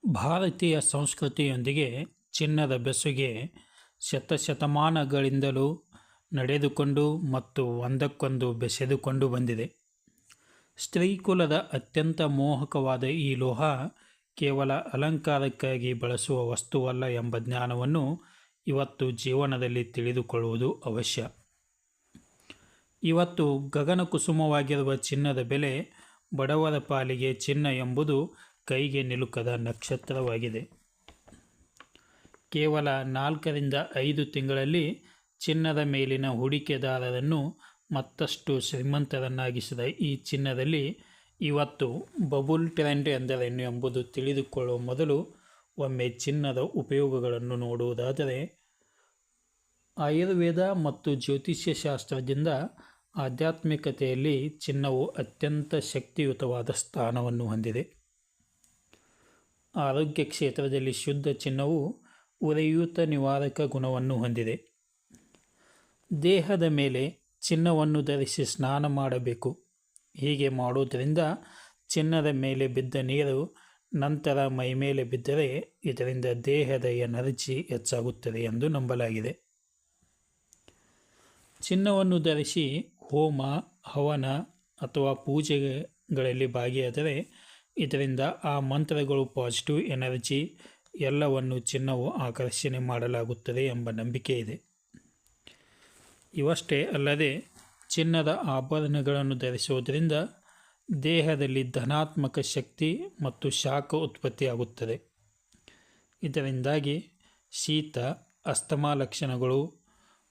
ಭಾರತೀಯ ಸಂಸ್ಕೃತಿಯೊಂದಿಗೆ ಚಿನ್ನದ ಬೆಸುಗೆ ಶತಶತಮಾನಗಳಿಂದಲೂ ನಡೆದುಕೊಂಡು ಮತ್ತು ಒಂದಕ್ಕೊಂದು ಬೆಸೆದುಕೊಂಡು ಬಂದಿದೆ. ಸ್ತ್ರೀಕುಲದ ಅತ್ಯಂತ ಮೋಹಕವಾದ ಈ ಲೋಹ ಕೇವಲ ಅಲಂಕಾರಕ್ಕಾಗಿ ಬಳಸುವ ವಸ್ತುವಲ್ಲ ಎಂಬ ಜ್ಞಾನವನ್ನು ಇವತ್ತು ಜೀವನದಲ್ಲಿ ತಿಳಿದುಕೊಳ್ಳುವುದು ಅವಶ್ಯ. ಇವತ್ತು ಗಗನಕುಸುಮವಾಗಿರುವ ಚಿನ್ನದ ಬೆಲೆ ಬಡವರ ಪಾಲಿಗೆ ಚಿನ್ನ ಎಂಬುದು ಕೈಗೆ ನಿಲುಕದ ನಕ್ಷತ್ರವಾಗಿದೆ. ಕೇವಲ 4 ರಿಂದ 5 ತಿಂಗಳಲ್ಲಿ ಚಿನ್ನದ ಮೇಲಿನ ಹೂಡಿಕೆದಾರರನ್ನು ಮತ್ತಷ್ಟು ಶ್ರೀಮಂತರನ್ನಾಗಿಸಿದ ಈ ಚಿನ್ನದಲ್ಲಿ ಇವತ್ತು ಬಬುಲ್ ಟ್ರೆಂಡ್ ಎಂದರೇನು ಎಂಬುದು ತಿಳಿದುಕೊಳ್ಳುವ ಮೊದಲು ಒಮ್ಮೆ ಚಿನ್ನದ ಉಪಯೋಗಗಳನ್ನು ನೋಡುವುದಾದರೆ, ಆಯುರ್ವೇದ ಮತ್ತು ಜ್ಯೋತಿಷ್ಯ ಶಾಸ್ತ್ರದಿಂದ ಆಧ್ಯಾತ್ಮಿಕತೆಯಲ್ಲಿ ಚಿನ್ನವು ಅತ್ಯಂತ ಶಕ್ತಿಯುತವಾದ ಸ್ಥಾನವನ್ನು ಹೊಂದಿದೆ. ಆರೋಗ್ಯ ಕ್ಷೇತ್ರದಲ್ಲಿ ಶುದ್ಧ ಚಿನ್ನವು ಉರಿಯೂತ ನಿವಾರಕ ಗುಣವನ್ನು ಹೊಂದಿದೆ. ದೇಹದ ಮೇಲೆ ಚಿನ್ನವನ್ನು ಧರಿಸಿ ಸ್ನಾನ ಮಾಡಬೇಕು. ಹೀಗೆ ಮಾಡುವುದರಿಂದ ಚಿನ್ನದ ಮೇಲೆ ಬಿದ್ದ ನೀರು ನಂತರ ಮೈಮೇಲೆ ಬಿದ್ದರೆ ಇದರಿಂದ ದೇಹದ ಎನರ್ಜಿ ಹೆಚ್ಚಾಗುತ್ತದೆ ಎಂದು ನಂಬಲಾಗಿದೆ. ಚಿನ್ನವನ್ನು ಧರಿಸಿ ಹೋಮ, ಹವನ ಅಥವಾ ಪೂಜೆಗಳಲ್ಲಿ ಭಾಗಿಯಾದರೆ ಇದರಿಂದ ಆ ಮಂತ್ರಗಳು, ಪಾಸಿಟಿವ್ ಎನರ್ಜಿ ಎಲ್ಲವನ್ನು ಚಿನ್ನವು ಆಕರ್ಷಣೆ ಮಾಡಲಾಗುತ್ತದೆ ಎಂಬ ನಂಬಿಕೆ ಇದೆ. ಇವಷ್ಟೇ ಅಲ್ಲದೆ ಚಿನ್ನದ ಆಭರಣಗಳನ್ನು ಧರಿಸುವುದರಿಂದ ದೇಹದಲ್ಲಿ ಧನಾತ್ಮಕ ಶಕ್ತಿ ಮತ್ತು ಶಾಖ ಉತ್ಪತ್ತಿಯಾಗುತ್ತದೆ. ಇದರಿಂದಾಗಿ ಶೀತ, ಅಸ್ತಮಾ ಲಕ್ಷಣಗಳು,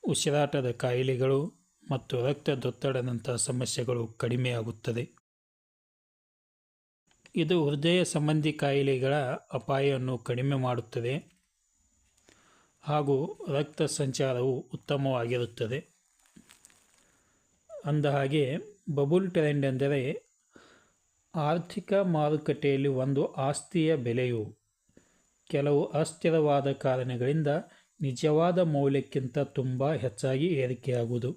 ಉಸಿರಾಟದ ಕಾಯಿಲೆಗಳು ಮತ್ತು ರಕ್ತದೊತ್ತಡದಂಥ ಸಮಸ್ಯೆಗಳು ಕಡಿಮೆಯಾಗುತ್ತದೆ. ಇದು ಹೃದಯ ಸಂಬಂಧಿ ಕಾಯಿಲೆಗಳ ಅಪಾಯವನ್ನು ಕಡಿಮೆ ಮಾಡುತ್ತದೆ ಹಾಗೂ ರಕ್ತ ಸಂಚಾರವು ಉತ್ತಮವಾಗಿರುತ್ತದೆ. ಅಂದಹಾಗೆ ಬಬುಲ್ ಟ್ರೆಂಡ್ ಎಂದರೆ ಆರ್ಥಿಕ ಮಾರುಕಟ್ಟೆಯಲ್ಲಿ ಒಂದು ಆಸ್ತಿಯ ಬೆಲೆಯು ಕೆಲವು ಅಸ್ಥಿರವಾದ ಕಾರಣಗಳಿಂದ ನಿಜವಾದ ಮೌಲ್ಯಕ್ಕಿಂತ ತುಂಬ ಹೆಚ್ಚಾಗಿ ಏರಿಕೆಯಾಗುವುದು.